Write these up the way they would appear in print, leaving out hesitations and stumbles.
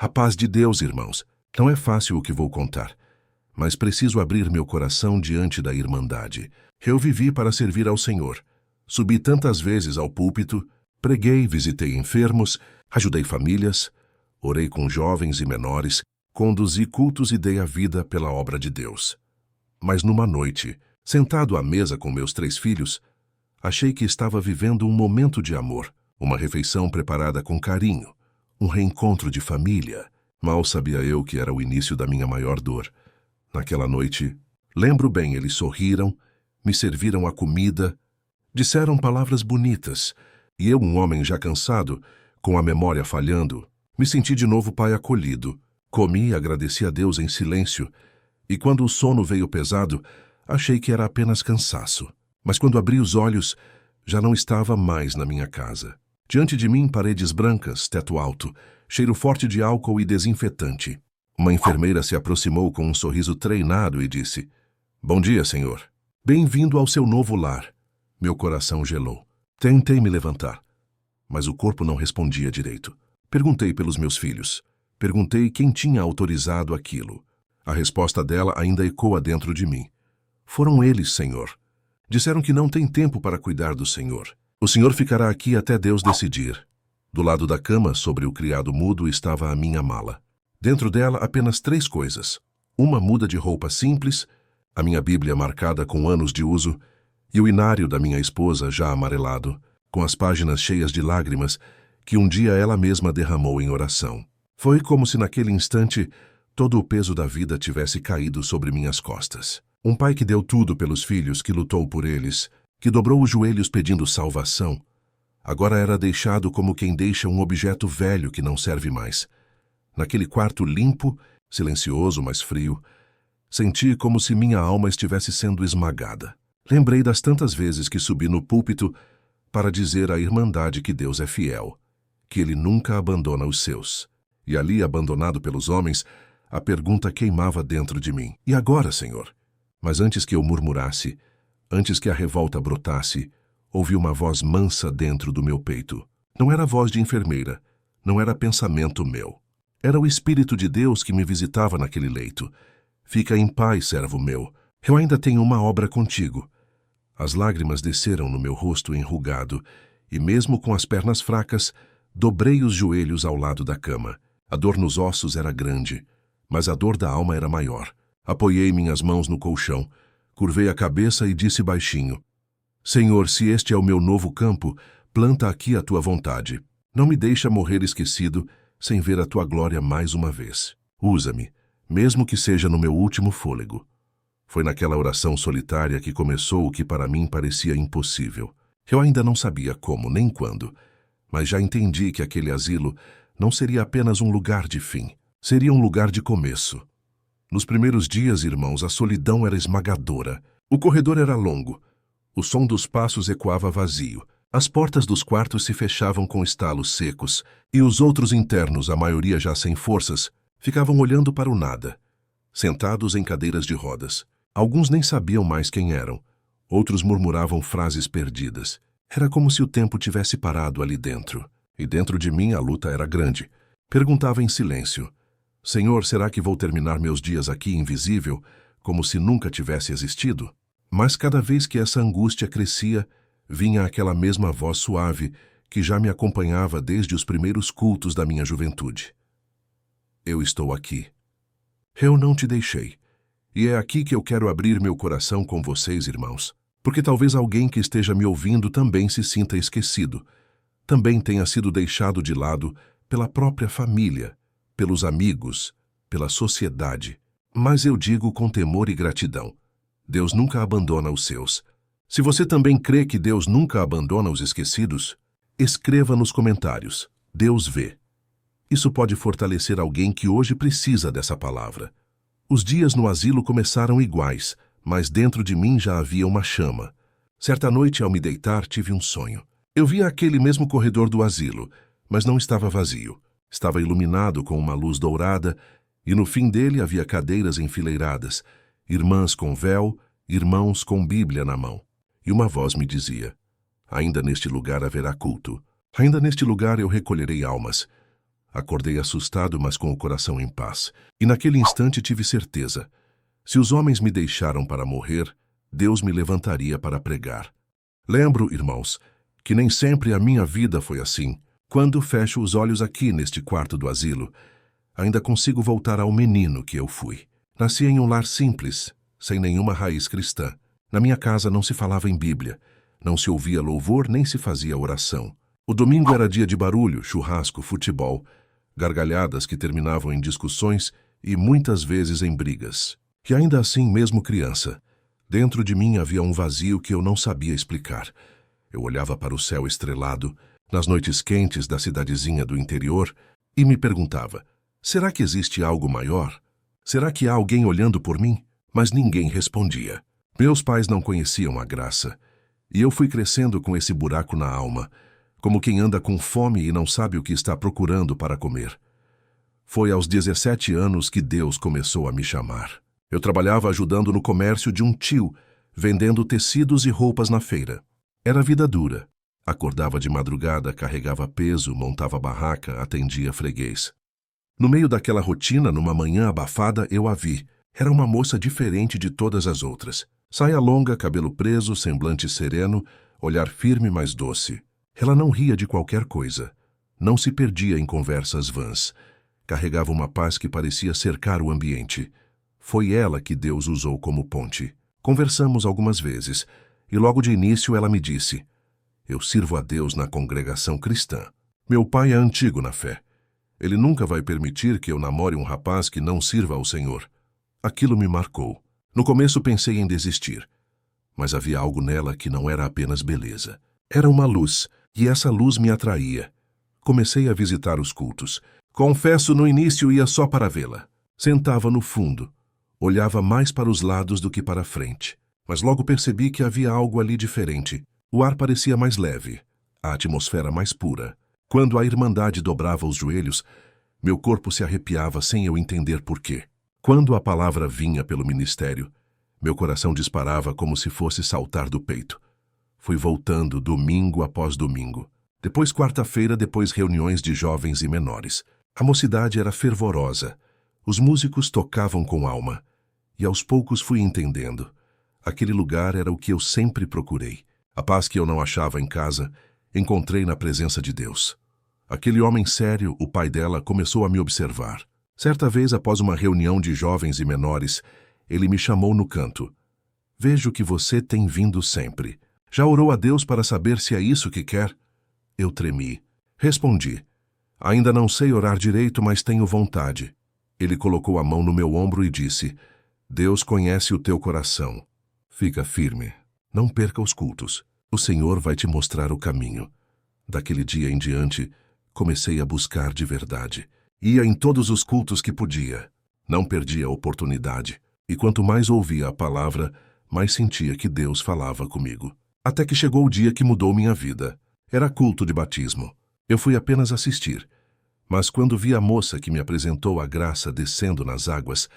A paz de Deus, irmãos. Não é fácil o que vou contar, mas preciso abrir meu coração diante da Irmandade. Eu vivi para servir ao Senhor. Subi tantas vezes ao púlpito, preguei, visitei enfermos, ajudei famílias, orei com jovens e menores, conduzi cultos e dei a vida pela obra de Deus. Mas numa noite, sentado à mesa com meus 3 filhos, achei que estava vivendo um momento de amor, uma refeição preparada com carinho, um reencontro de família. Mal sabia eu que era o início da minha maior dor. Naquela noite, lembro bem, eles sorriram, me serviram a comida, disseram palavras bonitas, e eu, um homem já cansado, com a memória falhando, me senti de novo pai acolhido. Comi e agradeci a Deus em silêncio, e quando o sono veio pesado, achei que era apenas cansaço. Mas quando abri os olhos, já não estava mais na minha casa. Diante de mim, paredes brancas, teto alto, cheiro forte de álcool e desinfetante. Uma enfermeira se aproximou com um sorriso treinado e disse: "Bom dia, senhor. Bem-vindo ao seu novo lar." Meu coração gelou. Tentei me levantar, mas o corpo não respondia direito. Perguntei pelos meus filhos. Perguntei quem tinha autorizado aquilo. A resposta dela ainda ecoa dentro de mim. "Foram eles, senhor. Disseram que não tem tempo para cuidar do senhor. O senhor ficará aqui até Deus decidir." Do lado da cama, sobre o criado mudo, estava a minha mala. Dentro dela, apenas 3 coisas. Uma muda de roupa simples, a minha Bíblia marcada com anos de uso e o inário da minha esposa já amarelado, com as páginas cheias de lágrimas que um dia ela mesma derramou em oração. Foi como se naquele instante todo o peso da vida tivesse caído sobre minhas costas. Um pai que deu tudo pelos filhos, que lutou por eles, que dobrou os joelhos pedindo salvação, agora era deixado como quem deixa um objeto velho que não serve mais. Naquele quarto limpo, silencioso, mas frio, senti como se minha alma estivesse sendo esmagada. Lembrei das tantas vezes que subi no púlpito para dizer à Irmandade que Deus é fiel, que Ele nunca abandona os seus. E ali, abandonado pelos homens, a pergunta queimava dentro de mim: "E agora, Senhor?" Mas antes que eu murmurasse, antes que a revolta brotasse, ouvi uma voz mansa dentro do meu peito. Não era voz de enfermeira, não era pensamento meu. Era o Espírito de Deus que me visitava naquele leito. "Fica em paz, servo meu. Eu ainda tenho uma obra contigo." As lágrimas desceram no meu rosto enrugado, e mesmo com as pernas fracas, dobrei os joelhos ao lado da cama. A dor nos ossos era grande, mas a dor da alma era maior. Apoiei minhas mãos no colchão, curvei a cabeça e disse baixinho: "Senhor, se este é o meu novo campo, planta aqui a tua vontade. Não me deixa morrer esquecido sem ver a tua glória mais uma vez. Usa-me, mesmo que seja no meu último fôlego." Foi naquela oração solitária que começou o que para mim parecia impossível. Eu ainda não sabia como nem quando, mas já entendi que aquele asilo não seria apenas um lugar de fim, seria um lugar de começo. Nos primeiros dias, irmãos, a solidão era esmagadora. O corredor era longo. O som dos passos ecoava vazio. As portas dos quartos se fechavam com estalos secos, e os outros internos, a maioria já sem forças, ficavam olhando para o nada, sentados em cadeiras de rodas. Alguns nem sabiam mais quem eram. Outros murmuravam frases perdidas. Era como se o tempo tivesse parado ali dentro. E dentro de mim a luta era grande. Perguntava em silêncio: "Senhor, será que vou terminar meus dias aqui invisível, como se nunca tivesse existido?" Mas cada vez que essa angústia crescia, vinha aquela mesma voz suave que já me acompanhava desde os primeiros cultos da minha juventude: "Eu estou aqui. Eu não te deixei. E é aqui que eu quero abrir meu coração com vocês, irmãos, porque talvez alguém que esteja me ouvindo também se sinta esquecido, também tenha sido deixado de lado pela própria família, pelos amigos, pela sociedade. Mas eu digo com temor e gratidão: Deus nunca abandona os seus. Se você também crê que Deus nunca abandona os esquecidos, escreva nos comentários: Deus vê. Isso pode fortalecer alguém que hoje precisa dessa palavra. Os dias no asilo começaram iguais, mas dentro de mim já havia uma chama. Certa noite, ao me deitar, tive um sonho. Eu via aquele mesmo corredor do asilo, mas não estava vazio. Estava iluminado com uma luz dourada, e no fim dele havia cadeiras enfileiradas, irmãs com véu, irmãos com Bíblia na mão. E uma voz me dizia: "Ainda neste lugar haverá culto. Ainda neste lugar eu recolherei almas. Acordei assustado, mas com o coração em paz. E naquele instante tive certeza. Se os homens me deixaram para morrer, Deus me levantaria para pregar. Lembro, irmãos, que nem sempre a minha vida foi assim. Quando fecho os olhos aqui neste quarto do asilo, ainda consigo voltar ao menino que eu fui. Nasci em um lar simples, sem nenhuma raiz cristã. Na minha casa não se falava em Bíblia, não se ouvia louvor nem se fazia oração. O domingo era dia de barulho, churrasco, futebol, gargalhadas que terminavam em discussões e muitas vezes em brigas. E ainda assim, mesmo criança, dentro de mim havia um vazio que eu não sabia explicar. Eu olhava para o céu estrelado, nas noites quentes da cidadezinha do interior, e me perguntava, será que existe algo maior? Será que há alguém olhando por mim? Mas ninguém respondia. Meus pais não conheciam a graça, e eu fui crescendo com esse buraco na alma, como quem anda com fome e não sabe o que está procurando para comer. Foi aos 17 anos que Deus começou a me chamar. Eu trabalhava ajudando no comércio de um tio, vendendo tecidos e roupas na feira. Era vida dura. Acordava de madrugada, carregava peso, montava barraca, atendia freguês. No meio daquela rotina, numa manhã abafada, eu a vi. Era uma moça diferente de todas as outras. Saia longa, cabelo preso, semblante sereno, olhar firme, mas doce. Ela não ria de qualquer coisa. Não se perdia em conversas vãs. Carregava uma paz que parecia cercar o ambiente. Foi ela que Deus usou como ponte. Conversamos algumas vezes, e logo de início ela me disse: eu sirvo a Deus na congregação cristã. Meu pai é antigo na fé. Ele nunca vai permitir que eu namore um rapaz que não sirva ao Senhor. Aquilo me marcou. No começo pensei em desistir, mas havia algo nela que não era apenas beleza. Era uma luz, e essa luz me atraía. Comecei a visitar os cultos. Confesso, no início ia só para vê-la. Sentava no fundo. Olhava mais para os lados do que para a frente. Mas logo percebi que havia algo ali diferente. O ar parecia mais leve, a atmosfera mais pura. Quando a irmandade dobrava os joelhos, meu corpo se arrepiava sem eu entender por quê. Quando a palavra vinha pelo ministério, meu coração disparava como se fosse saltar do peito. Fui voltando domingo após domingo. Depois quarta-feira, depois reuniões de jovens e menores. A mocidade era fervorosa. Os músicos tocavam com alma. E aos poucos fui entendendo. Aquele lugar era o que eu sempre procurei. A paz que eu não achava em casa, encontrei na presença de Deus. Aquele homem sério, o pai dela, começou a me observar. Certa vez, após uma reunião de jovens e menores, ele me chamou no canto. Vejo que você tem vindo sempre. Já orou a Deus para saber se é isso que quer? Eu tremi. Respondi. Ainda não sei orar direito, mas tenho vontade. Ele colocou a mão no meu ombro e disse: Deus conhece o teu coração. Fica firme. Não perca os cultos. O Senhor vai te mostrar o caminho. Daquele dia em diante, comecei a buscar de verdade. Ia em todos os cultos que podia. Não perdia a oportunidade. E quanto mais ouvia a palavra, mais sentia que Deus falava comigo. Até que chegou o dia que mudou minha vida. Era culto de batismo. Eu fui apenas assistir. Mas quando vi a moça que me apresentou a graça descendo nas águas,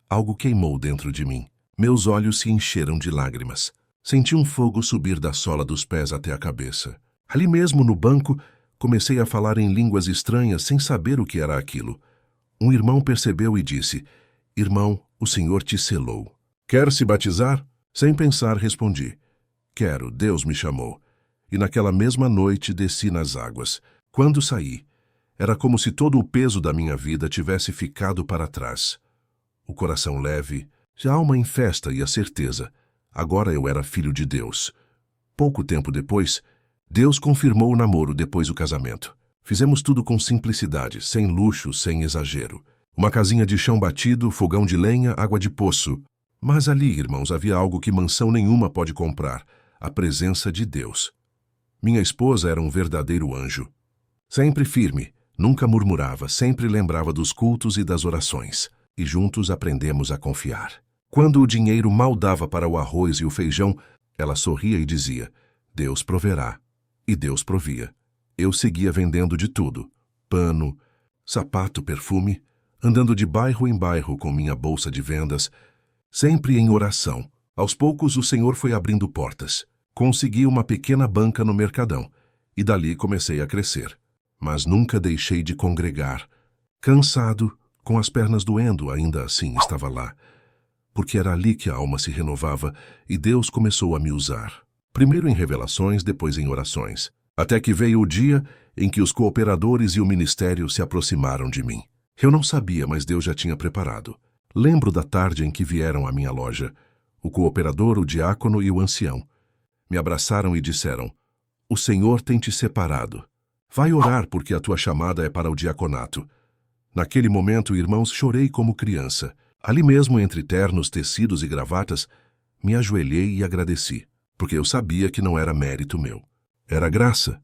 algo queimou dentro de mim. Meus olhos se encheram de lágrimas. Senti um fogo subir da sola dos pés até a cabeça. Ali mesmo, no banco, comecei a falar em línguas estranhas sem saber o que era aquilo. Um irmão percebeu e disse: Irmão, o Senhor te selou. Quer se batizar? Sem pensar, respondi: Quero, Deus me chamou. E naquela mesma noite desci nas águas. Quando saí, era como se todo o peso da minha vida tivesse ficado para trás. O coração leve, a alma em festa e a certeza. Agora eu era filho de Deus. Pouco tempo depois, Deus confirmou o namoro depois do casamento. Fizemos tudo com simplicidade, sem luxo, sem exagero. Uma casinha de chão batido, fogão de lenha, água de poço. Mas ali, irmãos, havia algo que mansão nenhuma pode comprar: a presença de Deus. Minha esposa era um verdadeiro anjo. Sempre firme, nunca murmurava, sempre lembrava dos cultos e das orações. E juntos aprendemos a confiar. Quando o dinheiro mal dava para o arroz e o feijão, ela sorria e dizia: Deus proverá. E Deus provia. Eu seguia vendendo de tudo: pano, sapato, perfume, andando de bairro em bairro com minha bolsa de vendas, sempre em oração. Aos poucos o Senhor foi abrindo portas. Consegui uma pequena banca no Mercadão, e dali comecei a crescer. Mas nunca deixei de congregar, Cansado, com as pernas doendo, ainda assim estava lá, porque era ali que a alma se renovava e Deus começou a me usar. Primeiro em revelações, depois em orações, até que veio o dia em que os cooperadores e o ministério se aproximaram de mim. Eu não sabia, mas Deus já tinha preparado. Lembro da tarde em que vieram à minha loja, o cooperador, o diácono e o ancião. Me abraçaram e disseram: "O Senhor tem te separado. Vai orar porque a tua chamada é para o diaconato." Naquele momento, irmãos, chorei como criança. Ali mesmo, entre ternos, tecidos e gravatas, me ajoelhei e agradeci, porque eu sabia que não era mérito meu. Era graça.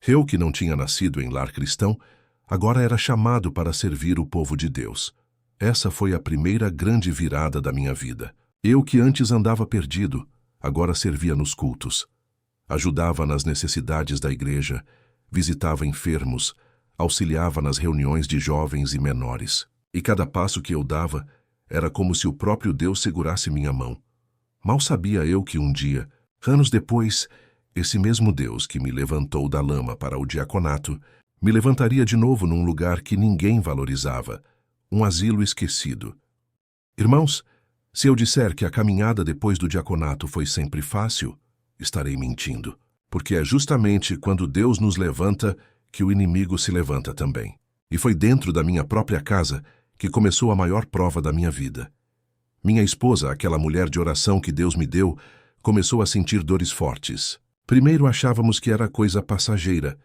Eu, que não tinha nascido em lar cristão, agora era chamado para servir o povo de Deus. Essa foi a primeira grande virada da minha vida. Eu, que antes andava perdido, agora servia nos cultos. Ajudava nas necessidades da igreja, visitava enfermos, auxiliava nas reuniões de jovens e menores. E cada passo que eu dava era como se o próprio Deus segurasse minha mão. Mal sabia eu que um dia, anos depois, esse mesmo Deus que me levantou da lama para o diaconato, me levantaria de novo num lugar que ninguém valorizava, um asilo esquecido. Irmãos, se eu disser que a caminhada depois do diaconato foi sempre fácil, estarei mentindo, porque é justamente quando Deus nos levanta que o inimigo se levanta também. E foi dentro da minha própria casa que começou a maior prova da minha vida. Minha esposa, aquela mulher de oração que Deus me deu, começou a sentir dores fortes. Primeiro achávamos que era coisa passageira,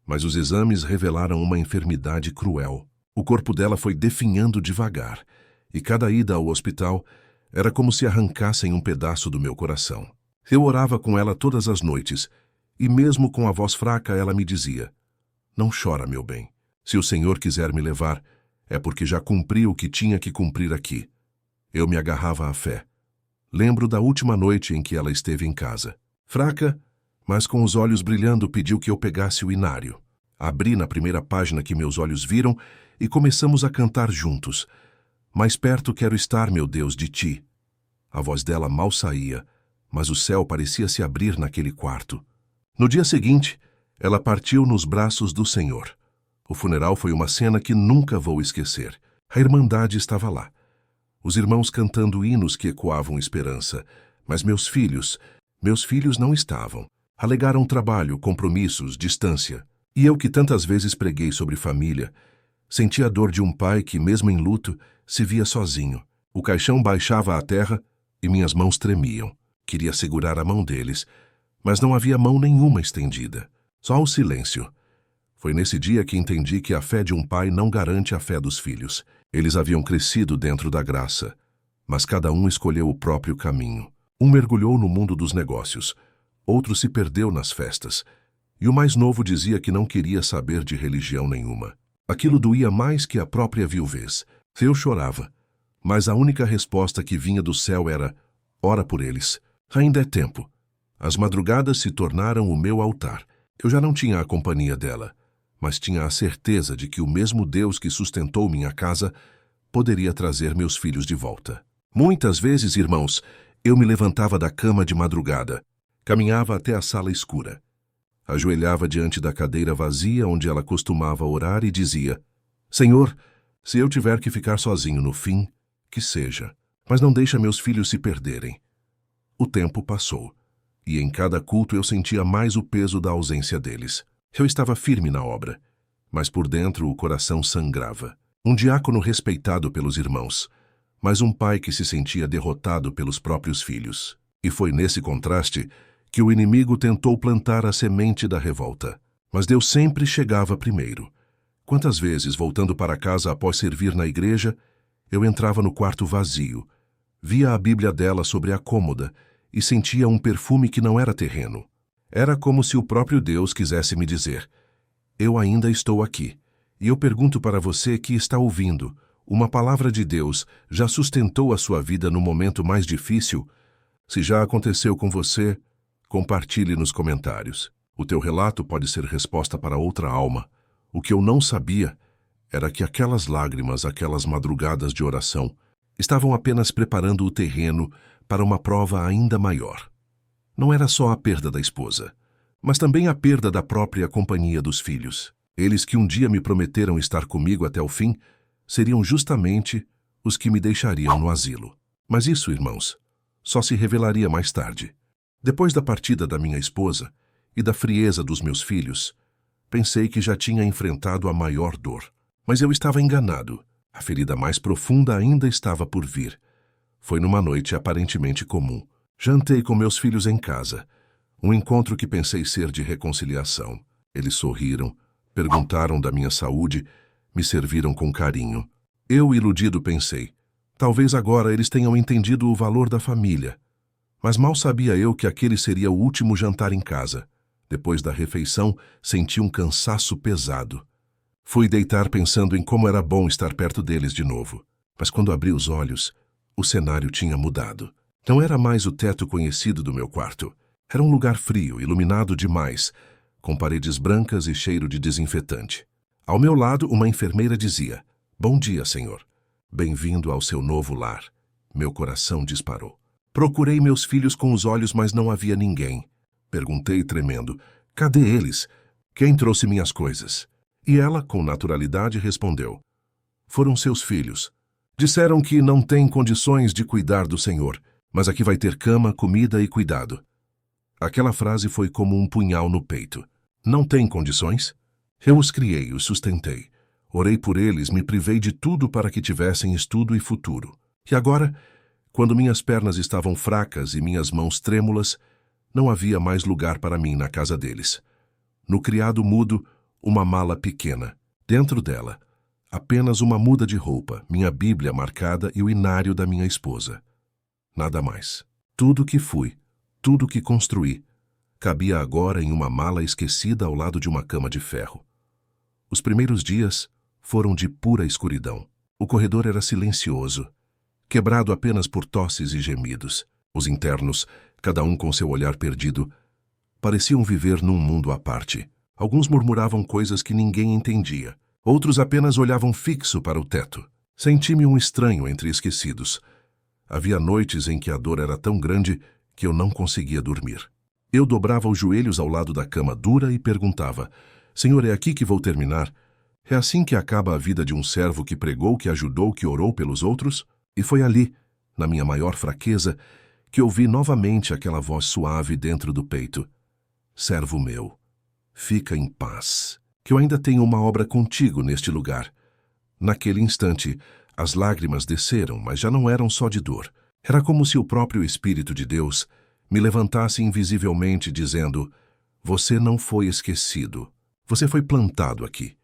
mas os exames revelaram uma enfermidade cruel. O corpo dela foi definhando devagar, e cada ida ao hospital era como se arrancassem um pedaço do meu coração. Eu orava com ela todas as noites, e mesmo com a voz fraca ela me dizia: "Não chora, meu bem. Se o Senhor quiser me levar, é porque já cumpri o que tinha que cumprir aqui." Eu me agarrava à fé. Lembro da última noite em que ela esteve em casa. Fraca, mas com os olhos brilhando, pediu que eu pegasse o inário. Abri na primeira página que meus olhos viram e começamos a cantar juntos. "Mais perto quero estar, meu Deus, de ti." A voz dela mal saía, mas o céu parecia se abrir naquele quarto. No dia seguinte, ela partiu nos braços do Senhor. O funeral foi uma cena que nunca vou esquecer. A Irmandade estava lá. Os irmãos cantando hinos que ecoavam esperança. Mas meus filhos não estavam. Alegaram trabalho, compromissos, distância. E eu, que tantas vezes preguei sobre família, senti a dor de um pai que, mesmo em luto, se via sozinho. O caixão baixava à terra e minhas mãos tremiam. Queria segurar a mão deles, mas não havia mão nenhuma estendida. Só o silêncio. Foi nesse dia que entendi que a fé de um pai não garante a fé dos filhos. Eles haviam crescido dentro da graça, mas cada um escolheu o próprio caminho. Um mergulhou no mundo dos negócios, outro se perdeu nas festas, e o mais novo dizia que não queria saber de religião nenhuma. Aquilo doía mais que a própria viuvez. Eu chorava, mas a única resposta que vinha do céu era: "Ora por eles. Ainda é tempo." As madrugadas se tornaram o meu altar. Eu já não tinha a companhia dela, mas tinha a certeza de que o mesmo Deus que sustentou minha casa poderia trazer meus filhos de volta. Muitas vezes, irmãos, eu me levantava da cama de madrugada, caminhava até a sala escura, ajoelhava diante da cadeira vazia onde ela costumava orar e dizia: "Senhor, se eu tiver que ficar sozinho no fim, que seja, mas não deixa meus filhos se perderem." O tempo passou, e em cada culto eu sentia mais o peso da ausência deles. Eu estava firme na obra, mas por dentro o coração sangrava. Um diácono respeitado pelos irmãos, mas um pai que se sentia derrotado pelos próprios filhos. E foi nesse contraste que o inimigo tentou plantar a semente da revolta. Mas Deus sempre chegava primeiro. Quantas vezes, voltando para casa após servir na igreja, eu entrava no quarto vazio, via a Bíblia dela sobre a cômoda e sentia um perfume que não era terreno. Era como se o próprio Deus quisesse me dizer: "Eu ainda estou aqui." E eu pergunto para você que está ouvindo, uma palavra de Deus já sustentou a sua vida no momento mais difícil? Se já aconteceu com você, compartilhe nos comentários. O teu relato pode ser resposta para outra alma. O que eu não sabia era que aquelas lágrimas, aquelas madrugadas de oração, estavam apenas preparando o terreno para uma prova ainda maior. Não era só a perda da esposa, mas também a perda da própria companhia dos filhos. Eles que um dia me prometeram estar comigo até o fim, seriam justamente os que me deixariam no asilo. Mas isso, irmãos, só se revelaria mais tarde. Depois da partida da minha esposa e da frieza dos meus filhos, pensei que já tinha enfrentado a maior dor. Mas eu estava enganado. A ferida mais profunda ainda estava por vir. Foi numa noite aparentemente comum. Jantei com meus filhos em casa. Um encontro que pensei ser de reconciliação. Eles sorriram, perguntaram da minha saúde, me serviram com carinho. Eu, iludido, pensei, talvez agora eles tenham entendido o valor da família. Mas mal sabia eu que aquele seria o último jantar em casa. Depois da refeição, senti um cansaço pesado. Fui deitar pensando em como era bom estar perto deles de novo. Mas quando abri os olhos, o cenário tinha mudado. Não era mais o teto conhecido do meu quarto. Era um lugar frio, iluminado demais, com paredes brancas e cheiro de desinfetante. Ao meu lado, uma enfermeira dizia, "Bom dia, senhor. Bem-vindo ao seu novo lar." Meu coração disparou. Procurei meus filhos com os olhos, mas não havia ninguém. Perguntei, tremendo, "Cadê eles? Quem trouxe minhas coisas?" E ela, com naturalidade, respondeu, "Foram seus filhos. Disseram que não têm condições de cuidar do senhor, mas aqui vai ter cama, comida e cuidado." Aquela frase foi como um punhal no peito. Não tem condições? Eu os criei, os sustentei. Orei por eles, me privei de tudo para que tivessem estudo e futuro. E agora, quando minhas pernas estavam fracas e minhas mãos trêmulas, não havia mais lugar para mim na casa deles. No criado mudo, uma mala pequena. Dentro dela, apenas uma muda de roupa, minha Bíblia marcada e o inário da minha esposa. Nada mais. Tudo que fui, tudo que construí, cabia agora em uma mala esquecida ao lado de uma cama de ferro. Os primeiros dias foram de pura escuridão. O corredor era silencioso, quebrado apenas por tosses e gemidos. Os internos, cada um com seu olhar perdido, pareciam viver num mundo à parte. Alguns murmuravam coisas que ninguém entendia. Outros apenas olhavam fixo para o teto. Senti-me um estranho entre esquecidos. Havia noites em que a dor era tão grande que eu não conseguia dormir. Eu dobrava os joelhos ao lado da cama dura e perguntava, "Senhor, é aqui que vou terminar? É assim que acaba a vida de um servo que pregou, que ajudou, que orou pelos outros?" E foi ali, na minha maior fraqueza, que ouvi novamente aquela voz suave dentro do peito. "Servo meu, fica em paz, que eu ainda tenho uma obra contigo neste lugar." Naquele instante, as lágrimas desceram, mas já não eram só de dor. Era como se o próprio Espírito de Deus me levantasse invisivelmente, dizendo, "Você não foi esquecido. Você foi plantado aqui."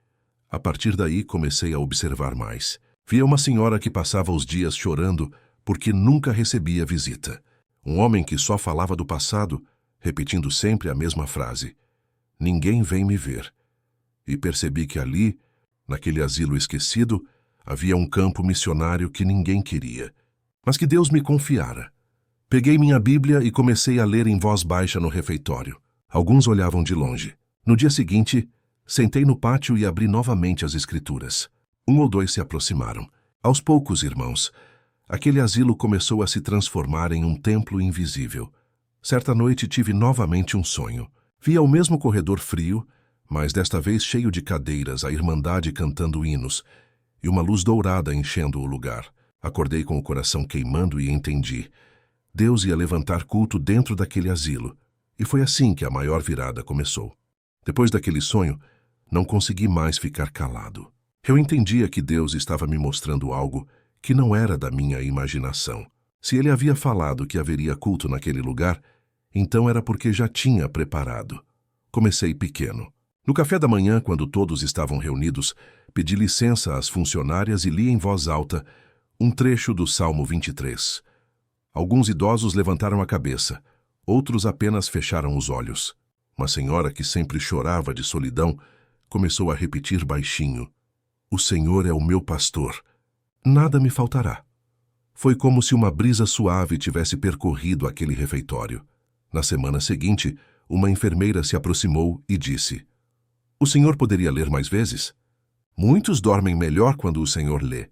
A partir daí, comecei a observar mais. Via uma senhora que passava os dias chorando porque nunca recebia visita. Um homem que só falava do passado, repetindo sempre a mesma frase, "Ninguém vem me ver." E percebi que ali, naquele asilo esquecido, havia um campo missionário que ninguém queria, mas que Deus me confiara. Peguei minha Bíblia e comecei a ler em voz baixa no refeitório. Alguns olhavam de longe. No dia seguinte, sentei no pátio e abri novamente as Escrituras. 1 ou 2 se aproximaram. Aos poucos, irmãos, aquele asilo começou a se transformar em um templo invisível. Certa noite tive novamente um sonho. Via o mesmo corredor frio, mas desta vez cheio de cadeiras, a Irmandade cantando hinos, e uma luz dourada enchendo o lugar. Acordei com o coração queimando e entendi. Deus ia levantar culto dentro daquele asilo, e foi assim que a maior virada começou. Depois daquele sonho, não consegui mais ficar calado. Eu entendia que Deus estava me mostrando algo que não era da minha imaginação. Se Ele havia falado que haveria culto naquele lugar, então era porque já tinha preparado. Comecei pequeno. No café da manhã, quando todos estavam reunidos, pedi licença às funcionárias e li em voz alta um trecho do Salmo 23. Alguns idosos levantaram a cabeça, outros apenas fecharam os olhos. Uma senhora que sempre chorava de solidão começou a repetir baixinho, "O Senhor é o meu pastor, nada me faltará." Foi como se uma brisa suave tivesse percorrido aquele refeitório. Na semana seguinte, uma enfermeira se aproximou e disse, "O senhor poderia ler mais vezes? Muitos dormem melhor quando o senhor lê."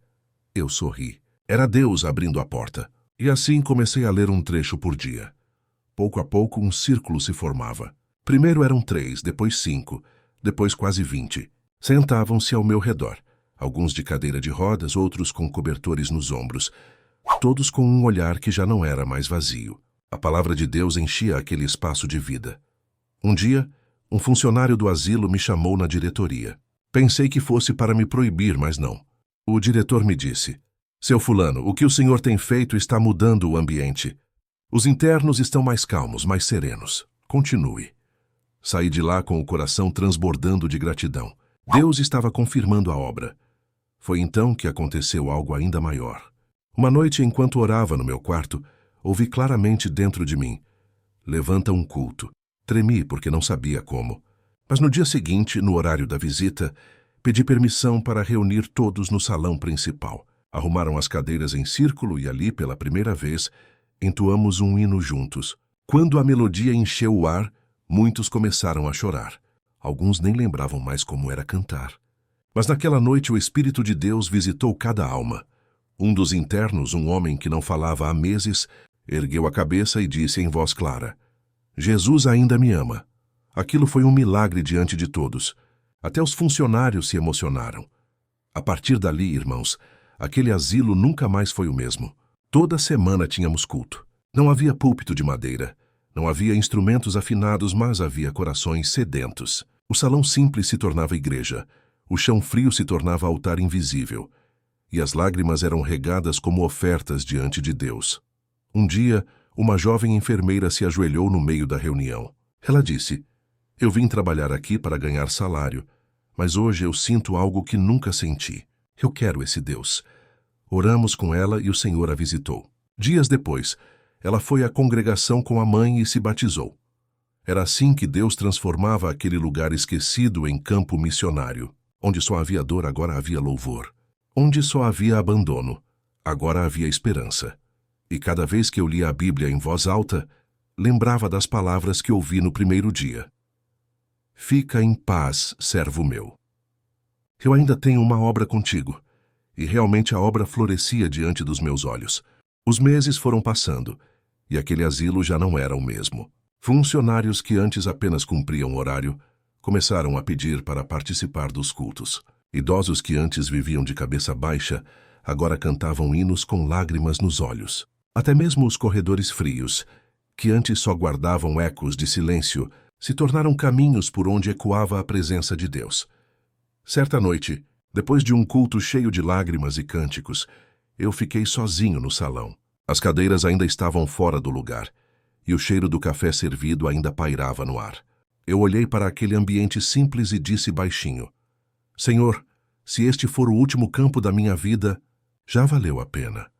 Eu sorri. Era Deus abrindo a porta. E assim comecei a ler um trecho por dia. Pouco a pouco um círculo se formava. Primeiro eram 3, depois 5, depois quase 20. Sentavam-se ao meu redor, alguns de cadeira de rodas, outros com cobertores nos ombros, todos com um olhar que já não era mais vazio. A palavra de Deus enchia aquele espaço de vida. Um dia, um funcionário do asilo me chamou na diretoria. Pensei que fosse para me proibir, mas não. O diretor me disse: "Seu fulano, o que o senhor tem feito está mudando o ambiente. Os internos estão mais calmos, mais serenos. Continue." Saí de lá com o coração transbordando de gratidão. Deus estava confirmando a obra. Foi então que aconteceu algo ainda maior. Uma noite, enquanto orava no meu quarto, ouvi claramente dentro de mim: "Levanta um culto." Tremi porque não sabia como. Mas no dia seguinte, no horário da visita, pedi permissão para reunir todos no salão principal. Arrumaram as cadeiras em círculo e ali, pela primeira vez, entoamos um hino juntos. Quando a melodia encheu o ar, muitos começaram a chorar. Alguns nem lembravam mais como era cantar. Mas naquela noite o Espírito de Deus visitou cada alma. Um dos internos, um homem que não falava há meses, ergueu a cabeça e disse em voz clara: "Jesus ainda me ama." Aquilo foi um milagre diante de todos. Até os funcionários se emocionaram. A partir dali, irmãos, aquele asilo nunca mais foi o mesmo. Toda semana tínhamos culto. Não havia púlpito de madeira. Não havia instrumentos afinados, mas havia corações sedentos. O salão simples se tornava igreja. O chão frio se tornava altar invisível. E as lágrimas eram regadas como ofertas diante de Deus. Um dia, uma jovem enfermeira se ajoelhou no meio da reunião. Ela disse: "Eu vim trabalhar aqui para ganhar salário, mas hoje eu sinto algo que nunca senti. Eu quero esse Deus." Oramos com ela e o Senhor a visitou. Dias depois, ela foi à congregação com a mãe e se batizou. Era assim que Deus transformava aquele lugar esquecido em campo missionário. Onde só havia dor, agora havia louvor. Onde só havia abandono, agora havia esperança. E cada vez que eu lia a Bíblia em voz alta, lembrava das palavras que ouvi no primeiro dia: "Fica em paz, servo meu." Eu ainda tenho uma obra contigo. E realmente a obra florescia diante dos meus olhos. Os meses foram passando, e aquele asilo já não era o mesmo. Funcionários que antes apenas cumpriam horário, começaram a pedir para participar dos cultos. Idosos que antes viviam de cabeça baixa, agora cantavam hinos com lágrimas nos olhos. Até mesmo os corredores frios, que antes só guardavam ecos de silêncio, se tornaram caminhos por onde ecoava a presença de Deus. Certa noite, depois de um culto cheio de lágrimas e cânticos, eu fiquei sozinho no salão. As cadeiras ainda estavam fora do lugar, e o cheiro do café servido ainda pairava no ar. Eu olhei para aquele ambiente simples e disse baixinho: "Senhor, se este for o último campo da minha vida, já valeu a pena."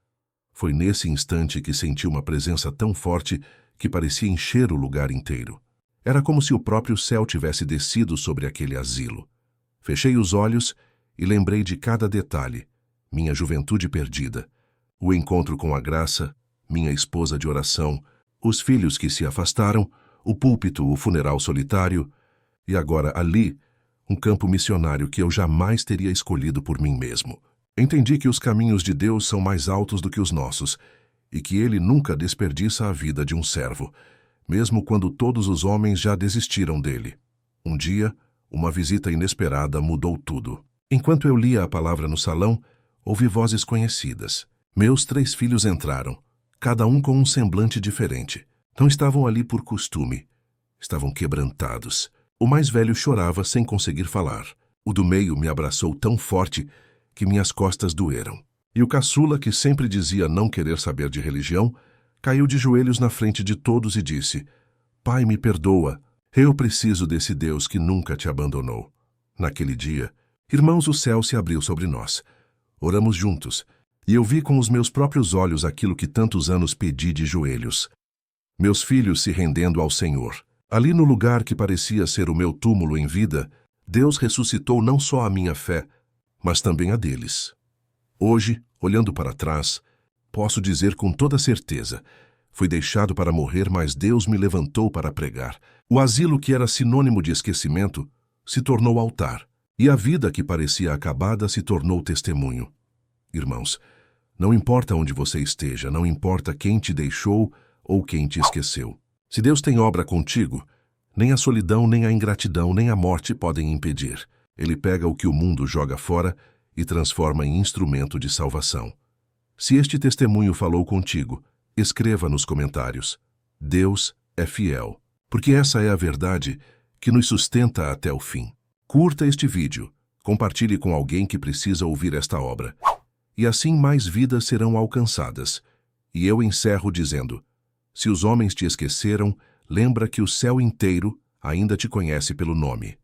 Foi nesse instante que senti uma presença tão forte que parecia encher o lugar inteiro. Era como se o próprio céu tivesse descido sobre aquele asilo. Fechei os olhos e lembrei de cada detalhe: minha juventude perdida, o encontro com a graça, minha esposa de oração, os filhos que se afastaram, o púlpito, o funeral solitário, e agora ali, um campo missionário que eu jamais teria escolhido por mim mesmo. Entendi que os caminhos de Deus são mais altos do que os nossos, e que Ele nunca desperdiça a vida de um servo, mesmo quando todos os homens já desistiram dele. Um dia, uma visita inesperada mudou tudo. Enquanto eu lia a palavra no salão, ouvi vozes conhecidas. Meus 3 filhos entraram, cada um com um semblante diferente. Não estavam ali por costume. Estavam quebrantados. O mais velho chorava sem conseguir falar. O do meio me abraçou tão forte que minhas costas doeram. E o caçula, que sempre dizia não querer saber de religião, caiu de joelhos na frente de todos e disse: "Pai, me perdoa. Eu preciso desse Deus que nunca te abandonou." Naquele dia, irmãos, o céu se abriu sobre nós. Oramos juntos, e eu vi com os meus próprios olhos aquilo que tantos anos pedi de joelhos. Meus filhos se rendendo ao Senhor. Ali no lugar que parecia ser o meu túmulo em vida, Deus ressuscitou não só a minha fé, mas também a deles. Hoje, olhando para trás, posso dizer com toda certeza: fui deixado para morrer, mas Deus me levantou para pregar. O asilo que era sinônimo de esquecimento se tornou altar, e a vida que parecia acabada se tornou testemunho. Irmãos, não importa onde você esteja, não importa quem te deixou ou quem te esqueceu. Se Deus tem obra contigo, nem a solidão, nem a ingratidão, nem a morte podem impedir. Ele pega o que o mundo joga fora e transforma em instrumento de salvação. Se este testemunho falou contigo, escreva nos comentários. Deus é fiel, porque essa é a verdade que nos sustenta até o fim. Curta este vídeo, compartilhe com alguém que precisa ouvir esta obra. E assim mais vidas serão alcançadas. E eu encerro dizendo: se os homens te esqueceram, lembra que o céu inteiro ainda te conhece pelo nome.